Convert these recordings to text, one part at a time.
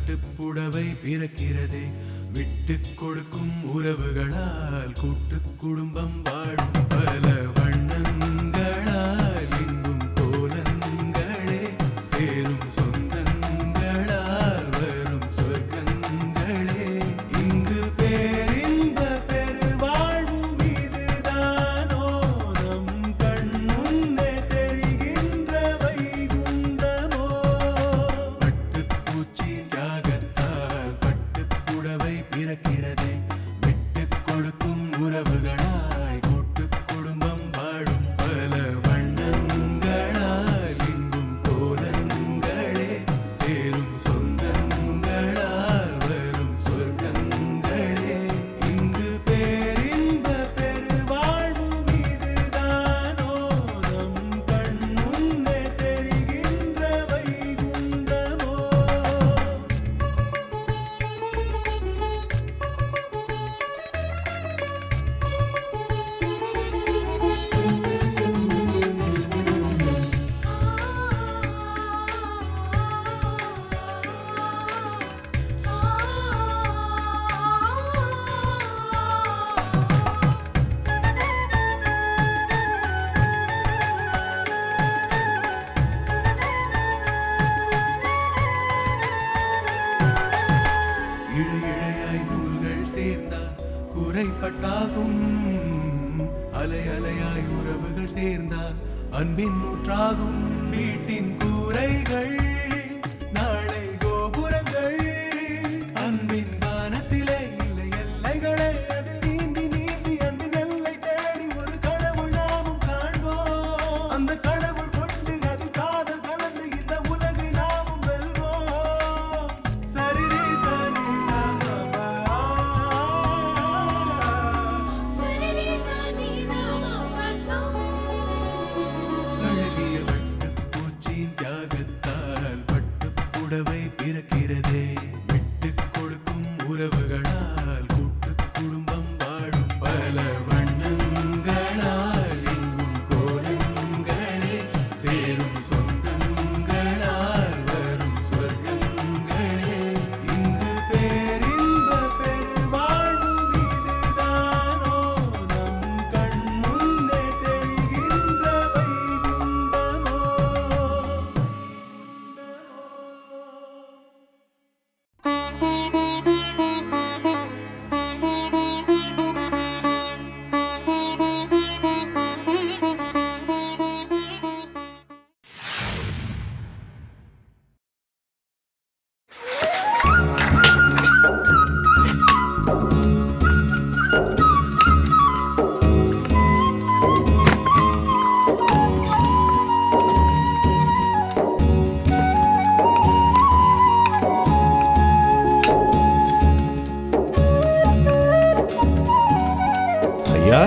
பட்டுப்புடவை பிறக்கிறதே, விட்டு கொடுக்கும் உறவுகளால் கூட்டு குடும்பம் வாழும் பல வண்ணங்களால் எங்கும் கோலங்களே சேரும் சொந்தங்களால் வரும் சொர்க்கங்களே. இங்கு பேரின்ப பெருவாழ்வு மீதுதானோ நம் கண் முன்னே தெரிகின்ற வைகுண்டமோ. பட்டுப்பூச்சி தியாகத்தால் பட்டுப்புடவை பிறக்கிறதே, விட்டு கொடுக்கும் உறவுகளாய் கூட்டு குடும்பம் வாழும் பல வண்ணங்களால் எங்கும் கோலங்களே சேரும் சொந்தங்களால் வரும் சொர்க்கங்களே. இங்கு பேரின்ப பெருவாழ்வு மீதுதானோ நம் கண் முன்னே தெரிகின்ற வைகுண்டமோ. இழையாய் நூல்கள் சேர்ந்தால் குறைப்பட்டாகும், அலை அலையாய் உறவுகள் சேர்ந்தால் அன்பின் நூற்றாகும். வீட்டின் கூரைகள் நாளை கோபுரங்கள், அன்பின் வானத்திலே இல்லை எல்லைகளே, அதில் நீந்தி நீந்தி அன்பின் எல்லை தேடி ஒரு கடவுள் நாமும் காண்போம். அந்த கடவுள் கொண்டு அதில் காதல் கலந்து இந்த உலகை நாமும் வெல்வோம். சரிரே சனி அழகிய பட்டுப்பூச்சியின் தியாகத்தால் பட்டுப்புடவை பிறக்கிறதே, விட்டு கொடுக்கும் உறவுகளால் கூட்டு குடும்பம் வாழும் பல வண்ணங்களால் எங்கும் கோலங்களே சேரும் சொந்தங்களால் வரும் சொர்க்கங்களே. இங்கு பேரின்ப பெருவாழ்வு மீதுதானோ நம் கண் முன்னே தெரிகின்ற வைகுண்டமோ. ஐயா,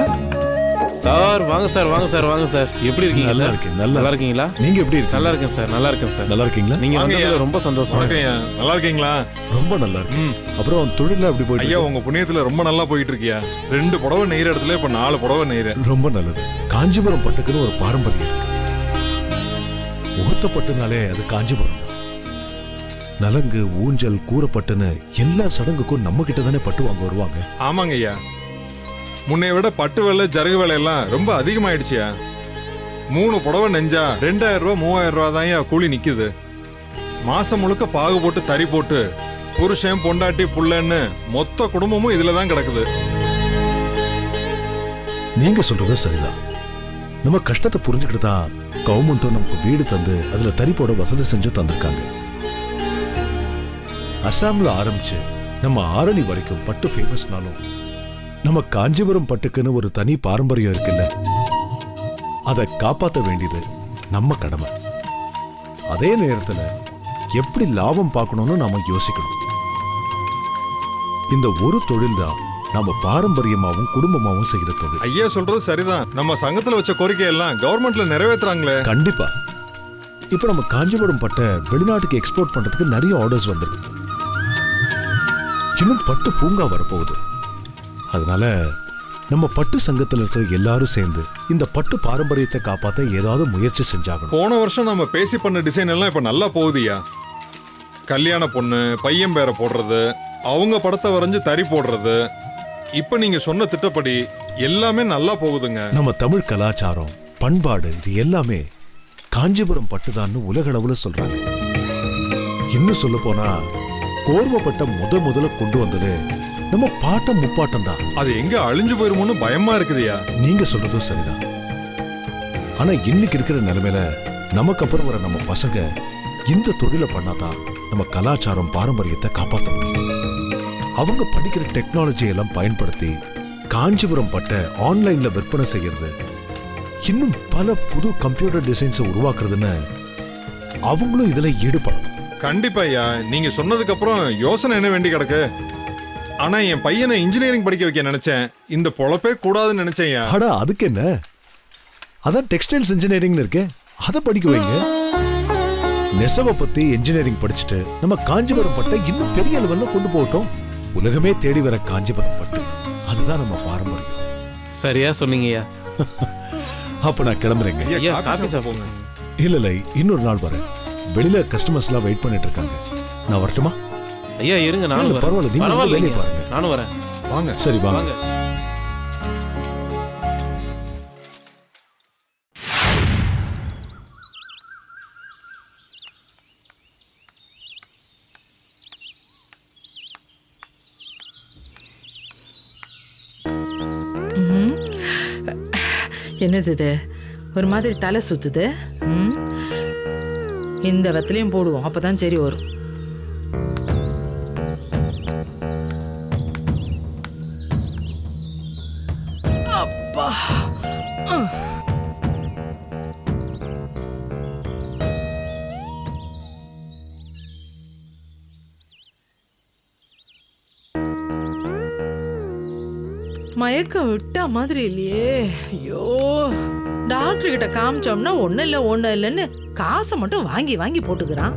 சார் வாங்க சார், வாங்க சார், வாங்க சார். எப்படி இருக்கீங்க நல்லா சார்? இருக்கேன். நல்லா இருக்கீங்களா? நீங்க எப்படி இருக்கீங்க? நல்லா இருக்கேன் சார், நல்லா இருக்கேன் சார். நல்லா இருக்கீங்களா? நீங்க வாங்க வந்ததுல ஐயா. ரொம்ப சந்தோஷம். வணக்கம்யா, நல்லா இருக்கீங்களா? ரொம்ப நல்லா இருக்கு. அப்புறம் தொழில எப்படி போயிட்டு ஐயா, இருக்கு? உங்க புண்ணியத்துல ரொம்ப நல்லா போயிட்டு இருக்கியா. 2 புடவை நெய்யற இடத்துல இப்ப 4 புடவை நெய்யற. ரொம்ப நல்லது. காஞ்சிபுரம் பட்டுக்குன்னு ஒரு பாரம்பரியம் இருக்கு. முகூர்த்த பட்டுனாலே அது காஞ்சிபுரம் தான். நலங்கு, ஊஞ்சல், கூரப்பட்டுன்னு எல்லா சடங்குக்கும் நம்ம கிட்ட தானே பட்டு வாங்க வருவாங்க. ஆமாங்க ஐயா, முன்னைய விட பட்டு வேலை ஜருகு வேலை எல்லாம் ரொம்ப அதிகமாயிடுச்சியா. 3 புடவை நெஞ்சா 2000 ரூபா 3000 ரூபா தான் கூலி நிக்குது. மாசம் முழுக்க பாகு போட்டு தறி போட்டு புருஷன் பொண்டாட்டி புள்ளன்னு மொத்த குடும்பமும் இதுல தான் கிடக்குது. நீங்க சொல்றது சரிதான். நம்ம கஷ்டத்தை புரிஞ்சுக்கிட்டு தான் கவர்மெண்ட்டும் நமக்கு வீடு தந்து அதுல தறி போட வசதி செஞ்சு தந்திருக்காங்க. அசாம்ல ஆரம்பிச்சு நம்ம ஆரணி வரைக்கும் பட்டு ஃபேமஸ்னாலும் நம்ம காஞ்சிபுரம் பட்டுக்குன்னு ஒரு தனி பாரம்பரியம் இருக்குல்ல, அதை காப்பாற்ற வேண்டியது நம்ம கடமை. அதே நேரத்துல எப்படி லாபம் பார்க்கணும்னு நாம யோசிக்கணும். இந்த ஒரு தொழில் தான் நம்ம பாரம்பரியமாவும் குடும்பமாவும் செய்யற தொழில். ஐயா சொல்றது சரிதான். நம்ம சங்கத்துல வச்ச கோரிக்கை எல்லாம் கவர்மெண்ட்ல நிறைவேற்றுறாங்களே. கண்டிப்பா. இப்ப நம்ம காஞ்சிபுரம் பட்டை வெளிநாட்டுக்கு எக்ஸ்போர்ட் பண்றதுக்கு நிறைய ஆர்டர்ஸ் வந்திருக்கு. இன்னும் பட்டு பூங்கா வரப்போகுது. அதனால நம்ம பட்டு சங்கத்துல இருக்கிற எல்லாரும் சேர்ந்து இந்த பட்டு பாரம்பரியத்தை காப்பாத்த ஏதாவது முயற்சி செஞ்சாகணும். போன வருஷம் நம்ம பேசி பண்ண டிசைன் எல்லாம் இப்ப நல்லா போகுதுயா. கல்யாண பொண்ணு பையன் பேரை போடுறது, அவங்க படத்தை வரைஞ்சு தறி போடுறது, இப்ப நீங்க சொன்ன திட்டப்படி எல்லாமே நல்லா போகுதுங்க. நம்ம தமிழ் கலாச்சாரம் பண்பாடு இது எல்லாமே காஞ்சிபுரம் பட்டுதான்னு உலகளவுல சொல்றாங்க. இன்னும் சொல்ல போனா கோர்வப்பட்ட முதல்ல கொண்டு வந்தது நம்ம பாட்டம் முப்பாட்டம் தான். அது எங்க அழிஞ்சு போயிருமோன்னு பயமா இருக்குதுயா. நீங்க சொல்றதும் சரிதான். ஆனா இன்னைக்கு இருக்கிற நிலைமையில நமக்கு அப்புறம் வர நம்ம பசங்க இந்த தொழிலை பண்ணாதான் நம்ம கலாச்சாரம் பாரம்பரியத்தை காப்பாற்ற முடியும். அவங்க படிக்கிற டெக்னாலஜி எல்லாம் பயன்படுத்தி காஞ்சிபுரம் பட்டை ஆன்லைன்ல விற்பனை செய்யறது, இன்னும் பல புது கம்ப்யூட்டர் டிசைன்ஸை உருவாக்குறதுன்னு அவங்களும் இதுல ஈடுபடணும். கண்டிப்பா ஐயா, நீங்க சொன்னதுக்கு அப்புறம் யோசனை என்ன வேண்டி கிடக்கு. ஆனா என் பையனை இன்ஜினியரிங் படிக்க வைக்க நினைச்சேன். இந்த பொழப்பே கூடாதுன்னு நினைச்சேன். அடா அதுக்கு என்ன, அதான் டெக்ஸ்டைல்ஸ் இன்ஜினியரிங்னு இருக்கே, அதை படிக்க வைங்க. நெசவை பத்தி இன்ஜினியரிங் படிச்சுட்டு நம்ம காஞ்சிபுரம் பட்டை இன்னும் பெரிய லெவல்ல கொண்டு போகட்டும். உலகமே தேடி வர காஞ்சிபுரம் பட்டு, அதுதான் நம்ம பாரம்பரியம். சரியா சொன்னீங்கய்யா. அப்ப நான் கிளம்புறேங்க. ஐயா, காபி சாப்பிடுங்க. இல்ல இன்னொரு நாள் வரேன். வெளியில கஸ்டமர்ஸ் எல்லாம் வெயிட் பண்ணிட்டு இருக்காங்க. நான் வரட்டுமா? ஐயா இருங்க, நானும் வரேன். பரவாயில்ல, நீங்க வேலையை பாருங்க. நானும் வரேன். வாங்க. சரி வாங்க. என்னது இது, ஒரு மாதிரி தலை சுத்துது. இந்த வெத்திலையும் போடுவோம், அப்பதான் சரி வரும். அப்பா, மயக்கம் விட்ட மாதிரி இல்லையே. ஐயோ, டாக்டர் கிட்ட காமிச்சோம்னா ஒண்ணு இல்லைன்னு காசை மட்டும் வாங்கி வாங்கி போட்டுக்கிறான்.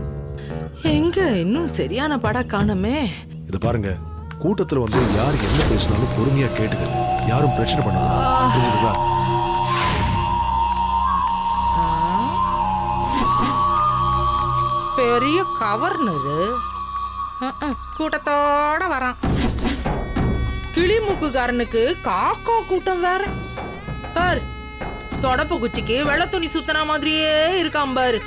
எங்க இன்னும் சரியான படா காணுமே. இத பாருங்க, கூட்டத்துல வந்து யார் என்ன பேசினாலும் பொறுமையா கேட்டுக்க. யாரும் பிரச்சனை பண்ணாங்க. பெரிய கவர்னரு கூட்டத்தோட வரான். கிளிமுக்குக்காரனுக்கு காக்கா கூட்டம் வேற பாரு. தொடப்பு குச்சிக்கு வெள்ளை துணி சுத்தன மாதிரியே இருக்கான் பாரு.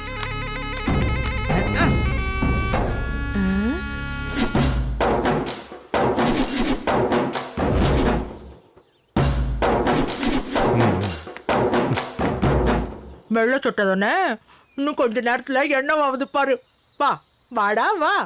வெள்ள சொட்டதானே, இன்னும் கொஞ்ச நேரத்துல எண்ணமாவது பாரு. வா வாடா வா.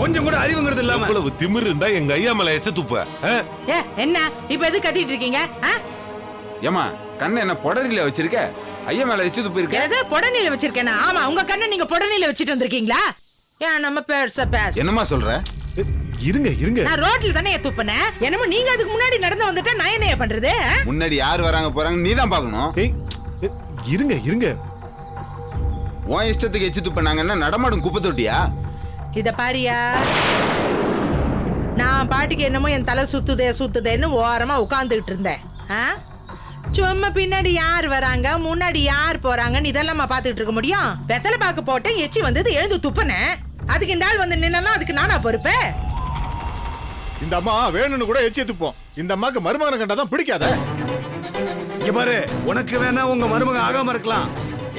கொஞ்சம் கூட அறிவுங்கிறது இல்லாம இவ்வளவு திமிரு இருந்தா எங்க ஐயா மேல எச்ச துப்ப. என்ன இப்ப எது கத்திட்டு இருக்கீங்க? ஏமா கண்ணை என்ன பொடரில வச்சிருக்க? ஐயா மேல எச்ச துப்பு இருக்க? எது பொடனில வச்சிருக்கேனா? ஆமா, உங்க கண்ணை நீங்க பொடனில வச்சிட்டு வந்திருக்கீங்களா? ஏன் நம்ம பேச என்னமா சொல்ற? இருங்க. நான் ரோட்ல தானே துப்புனேன். என்னமோ நீங்க அதுக்கு முன்னாடி நடந்து வந்துட்டா நான் என்ன பண்றது? முன்னாடி யார் வராங்க போறாங்க நீ தான் பாக்கணும். இருங்க. உன் இஷ்டத்துக்கு எச்சு துப்புனாங்கன்னா நடமாடும் குப்பை தொட்டியா? இத பாரியா, நான் பாட்டுக்கு என்னமோ என் தலை சுத்துதேன்னு ஓரமா உட்கார்ந்துட்டு இருந்தேன். சும்மா பின்னாடி யார் வராங்க முன்னாடி யார் போறாங்கன்னு இதெல்லாம் பாத்துட்டு இருக்க முடியும்? வெத்தலை பாக்கு போட்டேன், எச்சி வந்தது, எழுந்து துப்புனேன். அதுக்கு இந்த ஆள் வந்து நின்னா அதுக்கு நானா பொறுப்பு? இந்த அம்மா வேணும்னு கூட எச்சி துப்போம். இந்த அம்மாக்கு மருமகனை கண்டாதான் பிடிக்காத. இங்க பாரு, உனக்கு வேணா உங்க மருமக ஆகாம இருக்கலாம்,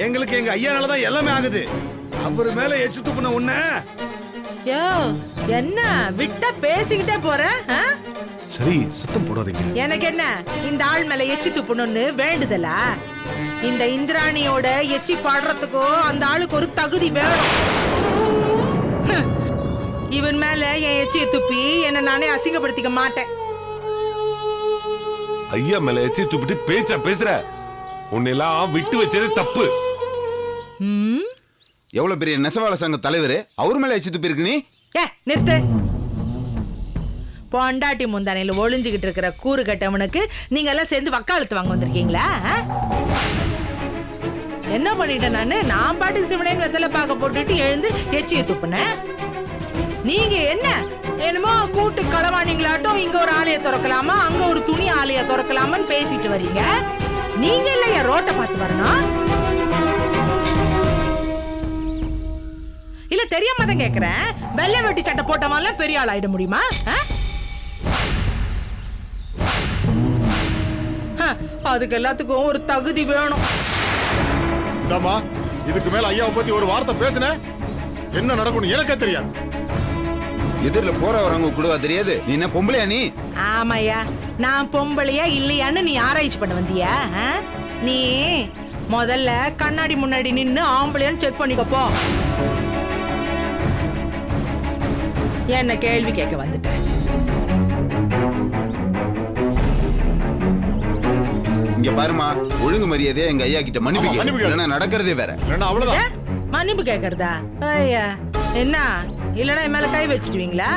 எங்களுக்கு எங்க ஐயானாலதான் எல்லாமே ஆகுது. அவரு மேல எச்சு துப்புன உன்ன யோ என்ன விட்டா பேசிக்கிட்டே போற? சரி, சத்தம் போடாதீங்க. எனக்கு என்ன இந்த ஆள் மேல எச்சி துப்புணும்னு வேண்டுதலா? இந்த இந்திராணியோட எச்சி பாடுறதுக்கோ அந்த ஆளுக்கு ஒரு தகுதி வேணும். இவன் மேல என் எச்சியை துப்பி என்ன நானே அசிங்கப்படுத்திக்க மாட்டேன். ஐயா மேல எச்சி துப்பிட்டு பேச்சா பேசுற? உன்னெல்லாம் விட்டு வச்சது தப்பு. எவ்வளவு பெரிய நெசவாள சங்க தலைவர், அவர் மேல எச்சி துப்பி இருக்கு நீ? நிறுத்து. பொண்டாட்டி முந்தானையில ஒளிஞ்சுகிட்டு இருக்கிற கூறு கட்டவனுக்கு நீங்க எல்லாம் சேர்ந்து வக்காலத்து வாங்க வந்திருக்கீங்களா? என்ன பண்ணிட்டேன் நான் பாட்டுக்கு சிவனேன்னு வெத்தலை பாக்க போட்டுட்டு எழுந்து எச்சியை துப்புனேன். நீங்க என்ன என்னமோ கூட்டு களவாணிங்களாட்டும் இங்க ஒரு ஆலய திறக்கலாமா அங்க ஒரு துணி ஆலய திறக்கலாமான்னு பேசிட்டு வரீங்க. நீங்க இல்லையா ரோட்டை பார்த்து வரணும்? இல்ல தெரியாம தான் கேக்குறேன். வெள்ளை வெட்டி சட்டை போட்டவன்ல பெரிய ஆள் ஆயிட முடியுமா? அதுக்கு எல்லாத்துக்கும் ஒரு தகுதி வேணும். இதுக்கு மேல ஐயாவை பத்தி ஒரு வார்த்தை பேசுன என்ன நடக்கும் எனக்கே தெரியாது. எதிரில போற வரவங்க கூடவா தெரியாது? நீ என்ன பொம்பளையா நீ? ஆமாயா, நான் பொம்பளையா இல்லையான்னு நீ ஆராய்ச்சி பண்ண வந்தியா? நீ முதல்ல கண்ணாடி முன்னாடி நின்னு ஆம்பளையான்னு செக் பண்ணிக்கப்போ. என்ன கேள்வி கேட்க வந்துட்டேன். இங்க பாருமா, ஒழுங்கு மரியாதையா எங்க ஐயா கிட்ட மன்னிப்பு இல்லைன்னா நடக்கிறதே வேற. அவ்வளவுதான். மன்னிப்பு கேக்குறதா? ஐயா என்ன இல்லனா என் மேல கை வச்சிடுவீங்களா?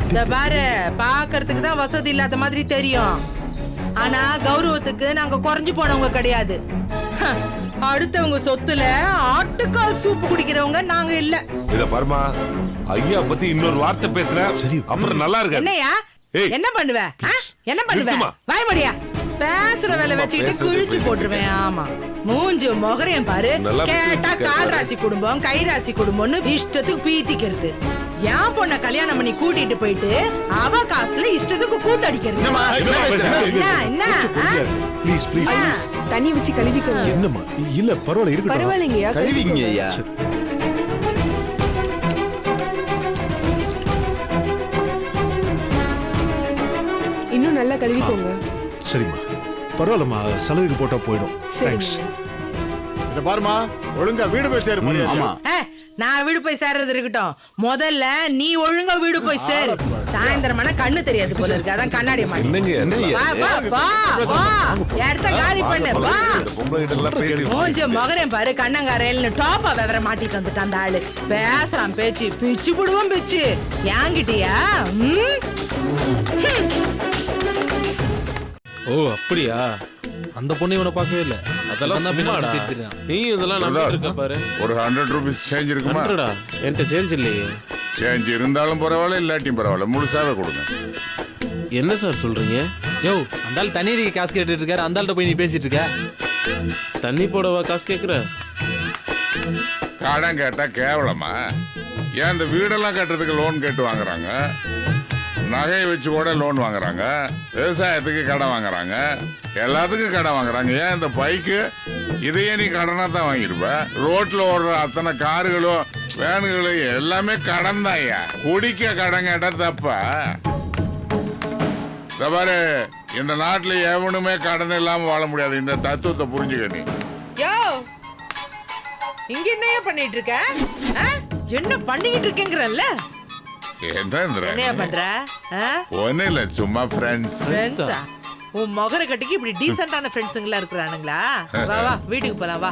இந்த பாரு, பாக்குறதுக்கு தான் வசதி இல்லாத மாதிரி தெரியும். ஆனா கௌரவத்துக்கு நாங்க குறைஞ்சு போனவங்க கிடையாது. அடுத்தவங்க சொத்துல ஆட்டுக்கால் சூப்பு குடிக்கிறவங்க நாங்க இல்ல. இத பாருமா, ஐயா பத்தி இன்னொரு வார்த்தை பேசுற சரி அப்புறம் நல்லா இருக்கு. என்னையா என்ன பண்ணுவ? என்ன பண்ணுவ? வாய்மடியா பேசுற வேலை வச்சுக்கிட்டு குழிச்சு போட்டுருவேன். ஆமா, மூஞ்சு முகரையும் பாரு. கேட்டா கால் ராசி குடும்பம் கை ராசி குடும்பம்னு இஷ்டத்துக்கு பீத்திக்கிறது. என் பொண்ண கல்யாணம் பண்ணி கூட்டிட்டு போயிட்டு அவ காசுல இஷ்டத்துக்கு கூத்தடிக்கிறது. ப்ளீஸ் ப்ளீஸ் தண்ணி வச்சு கழுவிக்கோங்க. என்னம்மா? இல்ல பரவாயில்ல, இருக்கு. பரவாயில்லைங்கய்யா, கழுவிங்க ஐயா. இன்னும் நல்லா கழுவிக்கோங்க. சரிம்மா, பரவாயில்லம்மா, செலவுக்கு போட்டா போயிடும். தேங்க்ஸ். இத பாருமா, ஒழுங்கா வீடு போய் சேரு. ஆமா, நான் வீடு போய் சேர்றது இருக்கட்டும், முதல்ல நீ ஒழுங்கா வீடு போய் சேரு. சாயந்தரமான கண்ணு தெரியாது போல இருக்கு, அதான் கண்ணாடி காலி பண்ணு. மூஞ்ச மகரேன் பாரு, கண்ணங்காரையில டாப்பா விவர மாட்டிட்டு வந்துட்டான் அந்த ஆளு. பேசலாம் பேச்சு பிச்சு புடுவோம் பிச்சு. ஏங்கிட்டியா? ஓ அப்படியா? அந்த பொண்ணு இவனை பார்க்கவே இல்ல. அதெல்லாம் சும்மாடா. நீ இதெல்லாம் நம்பிட்டு இருக்க பாரு. ஒரு 100 ரூபீஸ் சேஞ்ச் இருக்குமா? என்கிட்ட சேஞ்ச் இல்லையே. சேஞ்ச் இருந்தாலும் பரவாயில்ல, இல்லாட்டியும் பரவாயில்ல, முழுசாவே கொடுங்க. என்ன சார் சொல்றீங்க? யோ, அந்த ஆள் தண்ணி அடிக்க காசு கேட்டுட்டு இருக்காரு, அந்த ஆள்கிட்ட போய் நீ பேசிட்டு இருக்க. தண்ணி போடவா காசு கேக்குற? கடன் கேட்டா கேவலமா? ஏன் இந்த வீடெல்லாம் கட்டுறதுக்கு லோன் கேட்டு வாங்குறாங்க, நகையை வச்சு கூட லோன் வாங்குறாங்க, விவசாயத்துக்கு கடன் வாங்குறாங்க, எல்லாத்துக்கும் கடன் வாங்குறாங்க. ஏன் இந்த பைக்கு இதையே நீ கடனா தான் வாங்கிருப்ப? ரோட்ல ஓடுற அத்தனை கார்களும் வேனுகளும் எல்லாமே கடன் தான். குடிக்க கடன் கேட்டா தப்பா? இந்த பாரு, இந்த நாட்டுல எவனுமே கடன் இல்லாம வாழ முடியாது. இந்த தத்துவத்தை புரிஞ்சுக்க நீ. இங்க என்ன பண்ணிட்டு இருக்க? என்ன பண்ணிக்கிட்டு இருக்கேங்கறல்ல? என்ன பண்ற? ஒண்ணு இல்ல, சும்மா ஃப்ரெண்ட்ஸ். ஃப்ரெண்ட்ஸா? உன் மொகர கட்டிக்கு இப்படி டீசென்ட்டான ஃப்ரெண்ட்ஸுங்களா இருக்கிறானுங்களா? வா வா, வீட்டுக்கு போலாம் வா.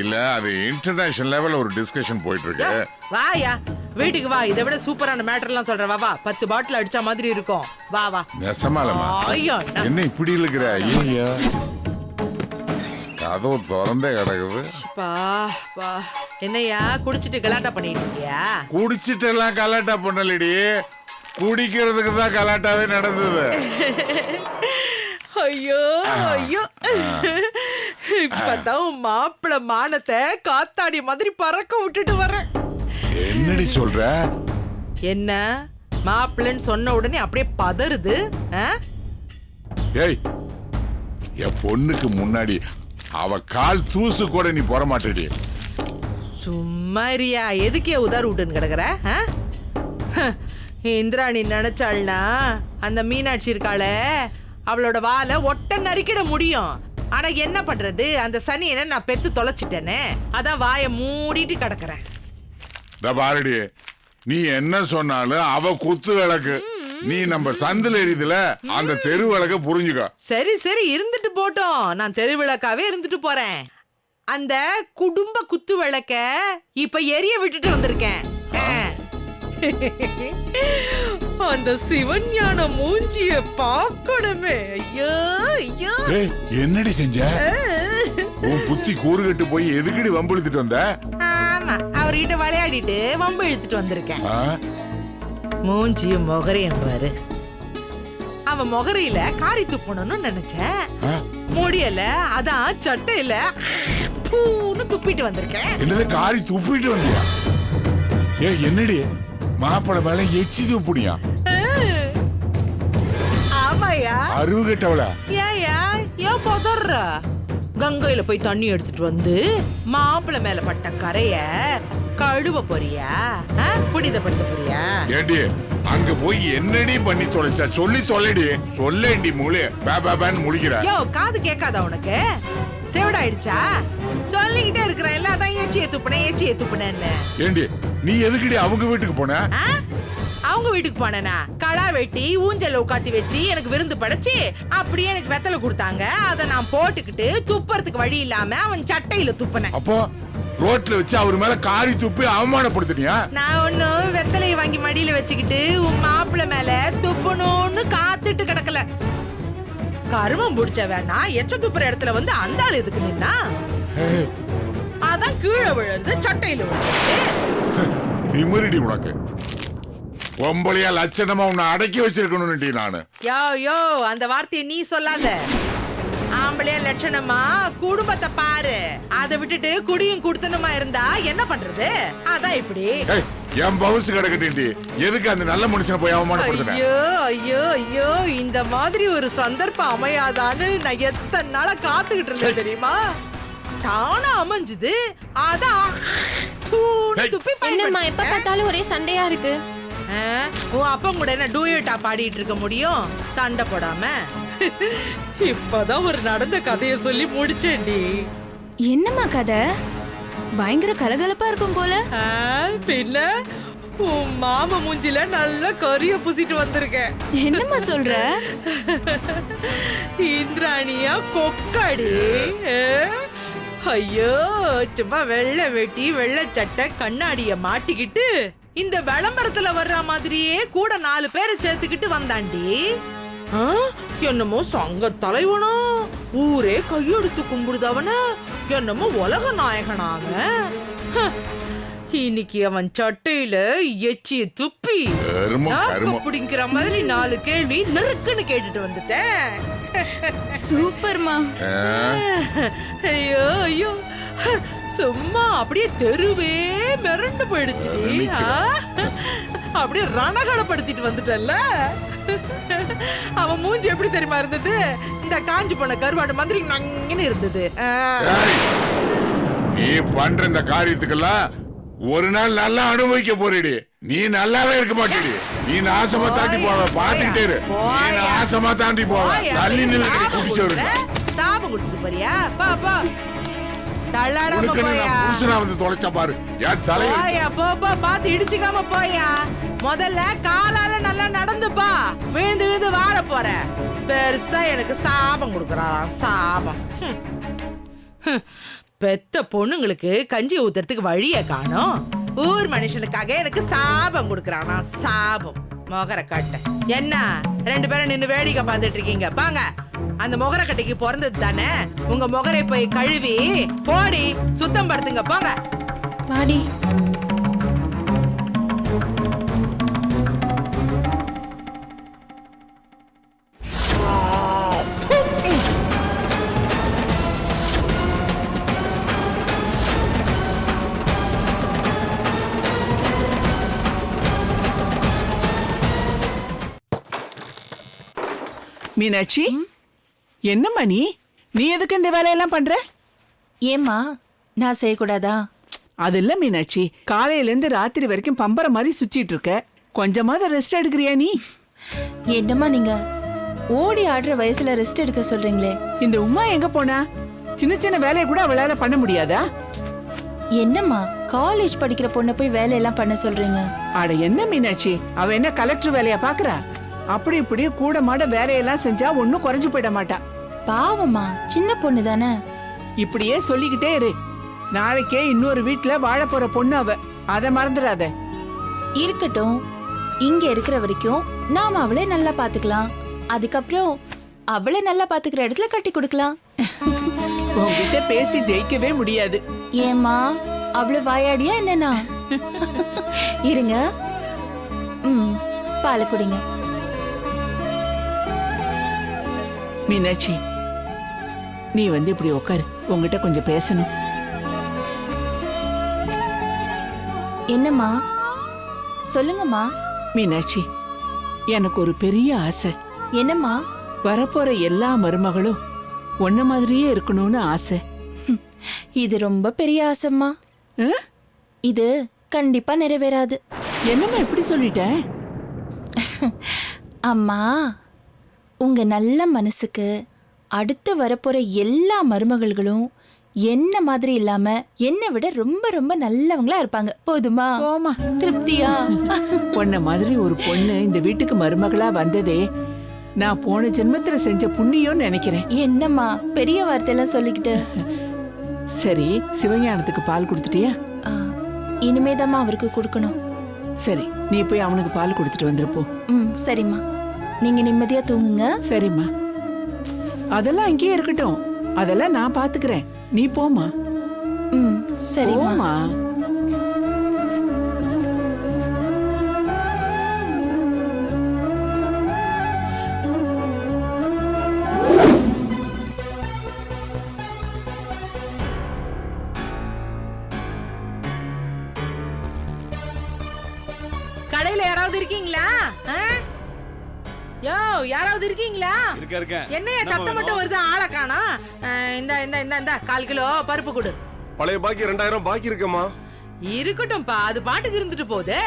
இல்ல, அது இன்டர்நேஷனல் லெவல்ல ஒரு டிஸ்கஷன் போயிட்டு இருக்கு. வாயா, வீட்டுக்கு வா. இதை விட சூப்பரான மேட்டர் எல்லாம் சொல்றேன். வா வா, 10 பாட்டில் அடிச்ச மாதிரி இருக்கும். வா வா. நெசமாலமா? ஐயோ, என்ன இப்படி இருக்கிற? ஐயா, கதவு திறந்தே கிடக்குது. என்னையா குடிச்சிட்டு கலாட்டா பண்ணிட்டு இருக்கியா? குடிச்சிட்டு எல்லாம் கலாட்டா பண்ணலடி, குடிக்கிறதுக்கு தான் கலாட்டாவே நடந்தது. ஐயோ ஐயோ, இப்பதான் உன் மாப்பிள மானத்தை காத்தாடி மாதிரி பறக்க விட்டுட்டு வரேன். என்னடி சொல்ற? என்ன மாப்பிள்ளன்னு சொன்ன உடனே அப்படியே பதறுது? ஏய், என் பொண்ணுக்கு முன்னாடி அவ கால் தூசு கூட நீ போற மாட்டேடி. சும்மாரியா, எதுக்கே உதார் விட்டுன்னு கிடக்குற? இந்திராணி நினைச்சாள்னா அந்த மீனாட்சி இருக்காளே, அவளோட வாழை ஒட்ட நறுக்கிட முடியும். ஆனா என்ன பண்றது, அந்த சனி என்ன நான் பெத்து தொலைச்சிட்டேனே, அதான் வாயை மூடிட்டு கிடக்குறேன். பாருடி, நீ என்ன சொன்னாலும் அவ குத்து விளக்கு. நீ நம்ம சந்தில எரியுதுல அந்த தெரு விளக்க புரிஞ்சுக்க. சரி சரி இருந்துட்டு போட்டோம், நான் தெரு விளக்காவே இருந்துட்டு போறேன். அந்த குடும்ப குத்து விளக்க இப்ப எரிய விட்டுட்டு வந்திருக்கேன். அந்த சிவஞான மூஞ்சிய பார்க்கணுமே. ஐயோ ஐயோ, என்னடி செஞ்ச? உன் புத்தி கூறுகட்டு போய் எதுக்கடி வம்பு இழுத்துட்டு வந்த? ஆமா, அவர்கிட்ட விளையாடிட்டு வம்பு இழுத்துட்டு வந்திருக்கேன். மூஞ்சியும் முகரையும் பாரு. அவன் முகரையில காரி துப்பணும்னு நினைச்சேன், முடியல. அதான் சட்டையில துப்பிட்டு வந்திருக்கேன். என்னது காரி துப்பிட்டு வந்தியா? என்னடி மாப்பிள மேல எச்சி துப்புனியா? ஆமாயா. அறிவு கெட்டவள. ஏயா ஏன் பதற? கங்கையில போய் தண்ணி எடுத்துட்டு வந்து மாப்பிள மேல பட்ட கரைய கழுவ போறியா? புனிதப்படுத்த போறியா? ஏண்டி அங்க போய் என்னடி பண்ணி தொலைச்சா? சொல்லி தொலைடி. சொல்லேண்டி மூளை பேபாபான்னு முழிக்கிற. யோ, காது கேட்காதா உனக்கு? செவிடாயிடுச்சா? சொல்லிக்கிட்டே இருக்கிற எல்லாத்தையும் ஏச்சி துப்புனேன்னு. ஏண்டி நீ எதுக்குடி அவங்க வீட்டுக்கு போன? அவங்க வீட்டுக்கு போனேனா? கடா வெட்டி ஊஞ்சல உட்காத்தி வச்சு எனக்கு விருந்து படைச்சு அப்படியே எனக்கு வெத்தலை கொடுத்தாங்க. அதை நான் போட்டுக்கிட்டு துப்புறதுக்கு வழி இல்லாம அவன் சட்டையில துப்புனேன். அப்போ ரோட்ல வச்சு அவர் மேல காரி துப்பி அவமானப்படுத்தினியா? நான் ஒன்னும் வெத்தலையை வாங்கி மடியில வச்சுக்கிட்டு உன் மாப்பிள்ள மேல துப்பணும்னு காத்துட்டு கிடக்கல. கருமம் புடிச்ச வேணா எச்ச துப்புற இடத்துல வந்து அந்த ஆள் எதுக்கு நின்னா? அதான் கீழே விழுந்து சட்டையில விழுந்துச்சு. திமிரிடி உனக்கு. பொம்பளையா லட்சணமா உன்னை அடக்கி வச்சிருக்கணும்னுடி நானு. யோ யோ, அந்த வார்த்தையை நீ சொல்லாத. ஆம்பளையா லட்சணமா குடும்பத்தை பாரு. அதை விட்டுட்டு குடியும் குடுத்தனுமா இருந்தா என்ன பண்றது? அதான் இப்படி. என் பவுசு கிடக்கட்டி எதுக்கு அந்த நல்ல மனுஷனை போய் அவமானப்படுத்தின? ஐயோ ஐயோ ஐயோ, இந்த மாதிரி ஒரு சந்தர்ப்பம் அமையாதான்னு நான் எத்தனை நாளா காத்துக்கிட்டு இருந்தேன் தெரியுமா? தானா அமைஞ்சுது. அதான் என்னம்மா எப்ப பார்த்தாலும் ஒரே சண்டையா இருக்கு? உன் அப்பா கூட என்ன டூயட்டா பாடிட்டு இருக்க முடியும் சண்டை போடாம? இப்பதான் ஒரு நடந்த கதைய சொல்லி முடிச்சேன்டி. என்னம்மா கதை? பயங்கர கலகலப்பா இருக்கும் போல. பின்ன உன் மாமா மூஞ்சில நல்ல கரிய பூசிட்டு வந்திருக்கேன். என்னம்மா சொல்ற? இந்திராணியா கொக்காடி. ஐயோ, சும்மா வெள்ளை வெட்டி வெள்ளை சட்டை கண்ணாடிய மாட்டிக்கிட்டு இந்த விளம்பரத்துல வர்ற மாதிரியே கூட 4 பேரை சேர்த்துக்கிட்டு வந்தாண்டி. என்னமோ சங்க தலைவனா, ஊரே கையெடுத்து கும்பிடுதவன, என்னமோ உலக நாயகனாக. இன்னைக்கு அவன் சட்டையில எச்சிய துப்பி அப்படிங்கிற மாதிரி 4 கேள்வி நெருக்குன்னு கேட்டுட்டு வந்துட்டேன். சூப்பர்மா. ஐயோ ஐயோ, சும்மா அப்படியே தெருவே மிரண்டு போயிடுச்சு. அப்படியே ரணகலப்படுத்திட்டு வந்துட்டல்ல. அவன் மூஞ்சி எப்படி தெரியுமா இருந்தது? இந்த காஞ்சி போன கருவாடு மாதிரி நங்கன்னு இருந்தது. நீ பண்ற இந்த காரியத்துக்கெல்லாம் ஒரு நாள் நல்லா அனுபவிக்க போறீடி. நீ நல்லாவே இருக்க மாட்டேடி. நீ நாசமா தாண்டி போவ. பாத்துக்கிட்டே இரு. நீ நாசமா தாண்டி போவ. தள்ளி நில்லு குடிச்சவரு. சாபம் கொடுத்து போறியா? பா பா. தள்ளாடாம போயா. புருஷனா வந்து தொலைச்ச பாரு. என் தலைய. போயா போ போ, பாத்து இடிச்சுக்காம போயா. முதல்ல காலால நல்லா நடந்து பா. விழுந்து விழுந்து வார போற. பெருசா எனக்கு சாபம் கொடுக்கறான். சாபம். பெத்த பொண்ணுங்களுக்கு கஞ்சி ஊத்துறதுக்கு வழிய காணோம். ஊர் மனுஷனுக்காக எனக்கு சாபம் கொடுக்கறானா? சாபம். மொகர கட்டை. என்ன 2 பேரும் நின்னு வேடிக்கை பார்த்துட்டு இருக்கீங்க? பாங்க, அந்த மொகர கட்டைக்கு பிறந்தது தானே. உங்க மொகரை போய் கழுவி போடி சுத்தம் படுத்துங்க. போங்க வாடி. மீனாட்சி, என்னம்மா நீ எதுக்கு இந்த வேலையெல்லாம் பண்ற? ஏம்மா, நான் செய்யக்கூடாதா? அது இல்ல மீனாட்சி, காலையில இருந்து ராத்திரி வரைக்கும் பம்பர மாதிரி சுத்திட்டு இருக்க. கொஞ்சமாவது ரெஸ்ட் எடுக்கிறியா நீ? என்னம்மா நீங்க ஓடி ஆடுற வயசுல ரெஸ்ட் எடுக்க சொல்றீங்களே? இந்த உமா எங்க போனா? சின்ன சின்ன வேலையை கூட அவளால பண்ண முடியாதா? என்னம்மா காலேஜ் படிக்கிற பொண்ணை போய் வேலையெல்லாம் பண்ண சொல்றீங்க? அட என்ன மீனாட்சி, அவ என்ன கலெக்டர் வேலையா பாக்குறா? அப்படி இப்படி கூட மாட வேலையெல்லாம் செஞ்சா ஒன்னும் குறைஞ்சு போயிட மாட்டா. பாவமா, சின்ன பொண்ணு தானே. இப்படியே சொல்லிக்கிட்டே இரு. நாளைக்கே இன்னொரு வீட்டுல வாழ போற பொண்ணு அவ, அத மறந்துடாத. இருக்கட்டும், இங்க இருக்கிற வரைக்கும் நாம அவளை நல்லா பாத்துக்கலாம். அதுக்கப்புறம் அவளை நல்லா பாத்துக்கிற இடத்துல கட்டி கொடுக்கலாம். உங்ககிட்ட பேசி ஜெயிக்கவே முடியாது. ஏமா அவ்வளவு வாயாடியா என்னன்னா? இருங்க, பாலை குடிங்க. மீனாட்சி, நீ வந்து இப்படி உட்காரு, உங்ககிட்ட கொஞ்சம் பேசணும். என்னம்மா? சொல்லுங்கம்மா. மீனாட்சி, எனக்கு ஒரு பெரிய ஆசை. என்னம்மா? வரப்போற எல்லா மருமகளும் ஒன்ன மாதிரியே இருக்கணும்னு ஆசை. இது ரொம்ப பெரிய ஆசைம்மா. இது கண்டிப்பா நிறைவேறாது. என்னம்மா இப்படி சொல்லிட்ட? அம்மா, உங்க நல்ல மனசுக்கு அடுத்து வரப்போற எல்லா மருமகள்களும் என்ன மாதிரி இல்லாம என்னை விட ரொம்ப ரொம்ப நல்லவங்களா இருப்பாங்க. போதுமா? திருப்தியா? உன்ன மாதிரி ஒரு பொண்ணு இந்த வீட்டுக்கு மருமகளா வந்ததே நான் போன ஜென்மத்துல செஞ்ச புண்ணியம் நினைக்கிறேன். என்னம்மா பெரிய வார்த்தையெல்லாம் சொல்லிக்கிட்டு. சரி, சிவஞானத்துக்கு பால் கொடுத்துட்டியா? இனிமேதாம்மா அவருக்கு கொடுக்கணும். சரி, நீ போய் அவனுக்கு பால் கொடுத்துட்டு வந்துருப்போ. சரிம்மா, நீங்க நிம்மதியா தூங்குங்க. சரிம்மா, அதெல்லாம் அங்கேயே இருக்கட்டும், அதெல்லாம் நான் பாத்துக்கிறேன். நீ போமா. சரிம்மா. கடையில யாராவது இருக்கீங்களா? யோ, யாராவது இருக்கீங்களா? என்னைய சத்தம் மட்டும் வருது, ஆளை காணோம். இந்த இந்த இந்த இந்த 1/4 கிலோ பருப்பு கொடு. பழைய பாக்கி 2000 பாக்கி இருக்கமா? இருக்கட்டும்பா, அது பாட்டுக்கு இருந்துட்டு போகுது.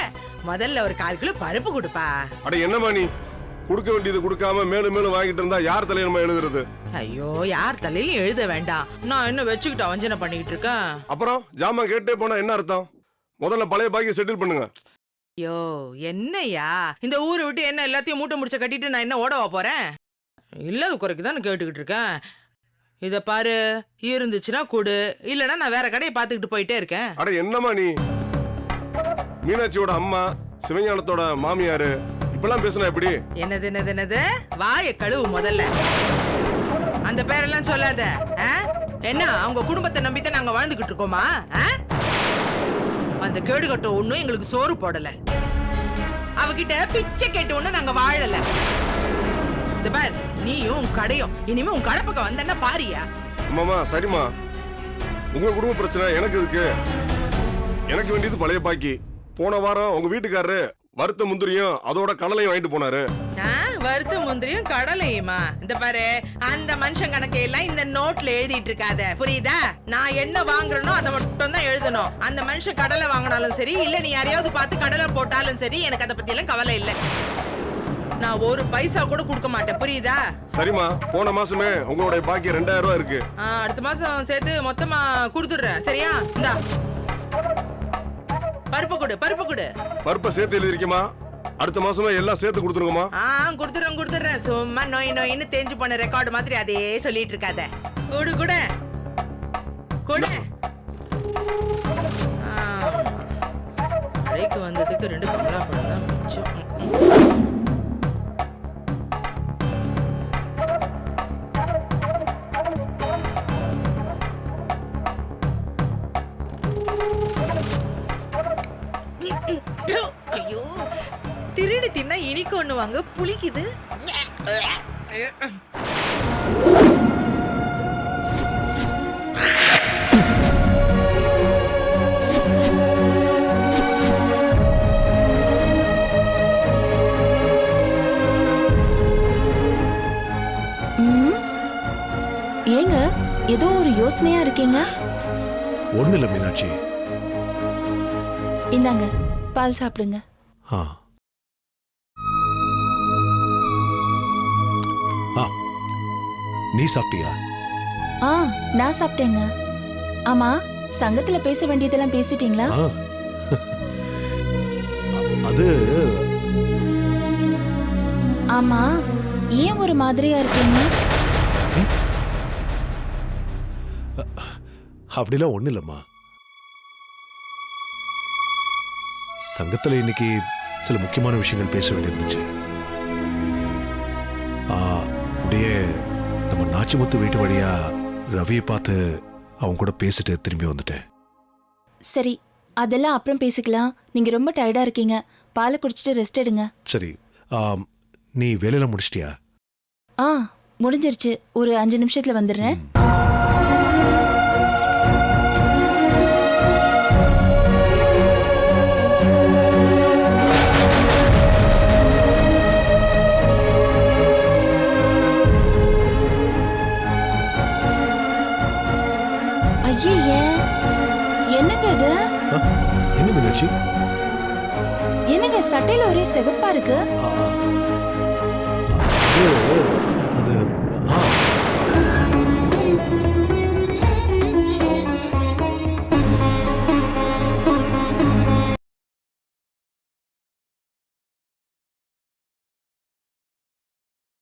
முதல்ல ஒரு 1/4 கிலோ பருப்பு கொடுப்பா. அட என்னமா நீ கொடுக்க வேண்டியது கொடுக்காம மேலும் மேலும் வாங்கிட்டு இருந்தா யார் தலையில நம்ம எழுதுறது? ஐயோ, யார் தலையிலும் எழுத வேண்டாம். நான் என்ன வச்சுக்கிட்டு அவஞ்சனை பண்ணிட்டு இருக்கேன். அப்புறம் ஜாமா கேட்டே போனா என்ன அர்த்தம்? முதல்ல பழைய பாக்கி செட்டில் பண்ணுங்க. ஐயோ, என்னையா இந்த ஊரை விட்டு என்ன எல்லாத்தையும் மூட்டை முடிச்ச கட்டிட்டு நான் என்ன ஓடவா போறேன்? இல்லாத குறைக்கு தான் கேட்டுக்கிட்டு இருக்கேன். இத பாரு, இருந்துச்சுன்னா கொடு, இல்லனா நான் வேற கடையை பார்த்துக்கிட்டு போயிட்டே இருக்கேன். அட என்னமா நீ? மீனாட்சியோட அம்மா, சிவஞானத்தோட மாமியாரு, இப்பெல்லாம் பேசினா எப்படி? என்னது என்னது என்னது? வாயை கழுவு முதல்ல. அந்த பேரெல்லாம் சொல்லாத. என்ன அவங்க குடும்பத்தை நம்பித்தான் நாங்க வாழ்ந்துகிட்டு இருக்கோமா? அந்த கேடு கட்ட ஒண்ணும் எங்களுக்கு சோறு போடல. அவகிட்ட பிச்சை கேட்டு ஒண்ணு நாங்க வாழல. இந்த பார், நீயும் கடையும் இனிமே உன் கடை பக்கம் வந்தேன்னா பாரியா? அம்மாமா சரிம்மா, உங்க குடும்ப பிரச்சனை எனக்கு இருக்கு. எனக்கு வேண்டியது பழைய பாக்கி. போன வாரம் உங்க வீட்டுக்காரரு வறுத்த முந்திரியும் அதோட கடலையும் வாங்கிட்டு போனாரு. வறுத்த முந்திரியும் கடலையுமா? இந்த பாரு, அந்த மனுஷன் கணக்கையெல்லாம் இந்த நோட்ல எழுதிட்டு இருக்காத, புரியுதா? நான் என்ன வாங்குறனோ அதை மட்டும் தான் எழுதணும். அந்த மனுஷன் கடலை வாங்கினாலும் சரி, இல்ல நீ யாரையாவது பார்த்து கடலை போட்டாலும் சரி, எனக்கு அதை பத்தி எல்லாம் கவலை இல்லை. நான் ஒரு பைசா கூட கொடுக்க மாட்டேன், புரியுதா? சரிம்மா, போன மாசமே உங்களுடைய பாக்கி 2000 ரூபாய் இருக்கு. அடுத்த மாசம் சேர்த்து மொத்தமா கொடுத்துடுறேன், சரியா? இந்தா பருப்பு கொடு, பருப்பு கொடு. பருப்பை சேர்த்து எழுதிருக்கமா? அடுத்த மாசமே எல்லாம் சேர்த்து கொடுத்துருங்கம்மா. கொடுத்துறேன். சும்மா நோய் நோயின்னு தேஞ்சு போன ரெக்கார்டு மாதிரி அதே சொல்லிட்டு இருக்காத. கொடு கொடு கொடு. கடைக்கு வந்ததுக்கு 2 கமலா பழம் தான் மிச்சம். ஐயோ, திருடி தின்னா இனிக்கு ஒண்ணு வாங்க புளிக்குது. ஏங்க ஏதோ ஒரு யோசனையா இருக்கீங்க? ஒண்ணு இல்ல மீனாட்சி. இந்தாங்க பால் சாப்பிடுங்க. நீ சாப்பிட்டியா? நான் சாப்பிட்டேங்க. ஆமா, சங்கத்துல பேச வேண்டியதெல்லாம் பேசிட்டீங்களா? ஆ. அது ஆமா, ஏன் ஒரு மாதிரியா இருக்கீங்க? அப்படிலாம் ஒண்ணு இல்லம்மா. சங்கத்துல இன்னைக்கு சில முக்கியமான விஷயங்கள் பேச வேண்டியிருந்துச்சு. அப்படியே நம்ம நாச்சிமுத்து வீட்டு வழியா ரவியை பார்த்து அவங்க கூட பேசிட்டு திரும்பி வந்துட்டேன். சரி, அதெல்லாம் அப்புறம் பேசிக்கலாம். நீங்க ரொம்ப டயர்டா இருக்கீங்க, பாலை குடிச்சிட்டு ரெஸ்ட் எடுங்க. சரி, நீ வேலையெல்லாம் முடிச்சிட்டியா? முடிஞ்சிருச்சு. ஒரு 5 நிமிஷத்துல வந்துடுறேன். ஐயே, என்னங்க இது? என்ன மீனாட்சி? என்னங்க சட்டையில ஒரே சிகப்பா இருக்கு? இது